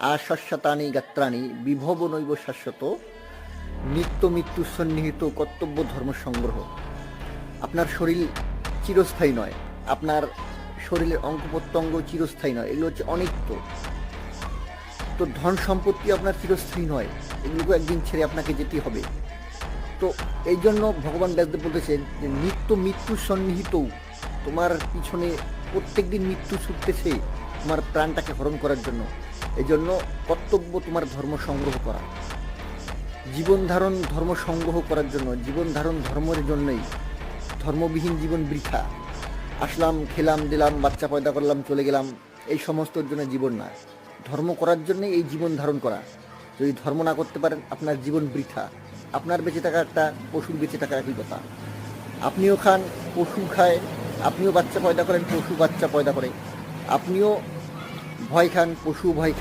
আশস্যতানি গাত্রাণি বিভব নৈব শাশ্বত নিত্য মৃত্যু সন্নিহিত কর্তব্য ধর্ম সংগ্রহ। আপনার শরীর চিরস্থায়ী নয়, আপনার শরীরের অঙ্গ প্রত্যঙ্গ চিরস্থায়ী নয়, এগুলো হচ্ছে অনিত্য। তো ধন সম্পত্তি আপনার চিরস্থায়ী নয়, এগুলোকে একদিন ছেড়ে আপনাকে যেতে হবে। তো এই জন্য ভগবান ব্যাসদেব বলতেছেন যে নিত্য মৃত্যু সন্নিহিত, তোমার পিছনে প্রত্যেক দিন মৃত্যু ছুটতেছে তোমার প্রাণটাকে হরণ করার জন্য। এই জন্য কর্তব্য তোমার ধর্ম সংগ্রহ করা, জীবন ধারণ ধর্ম সংগ্রহ করার জন্য, জীবন ধারণ ধর্মের জন্যই। ধর্মবিহীন জীবন বৃথা। আসলাম, খেলাম, দিলাম, বাচ্চা পয়দা করলাম, চলে গেলাম, এই সমস্তর জন্য জীবন না। ধর্ম করার জন্যই এই জীবন ধারণ করা। যদি ধর্ম না করতে পারেন আপনার জীবন বৃথা। আপনার বেঁচে থাকা একটা পশুর বেঁচে থাকা একই কথা। আপনিও খান, পশু খায়, আপনিও বাচ্চা পয়দা করেন, পশু বাচ্চা পয়দা করে। আপনিও ভয় খান, পশু ভয় খায়।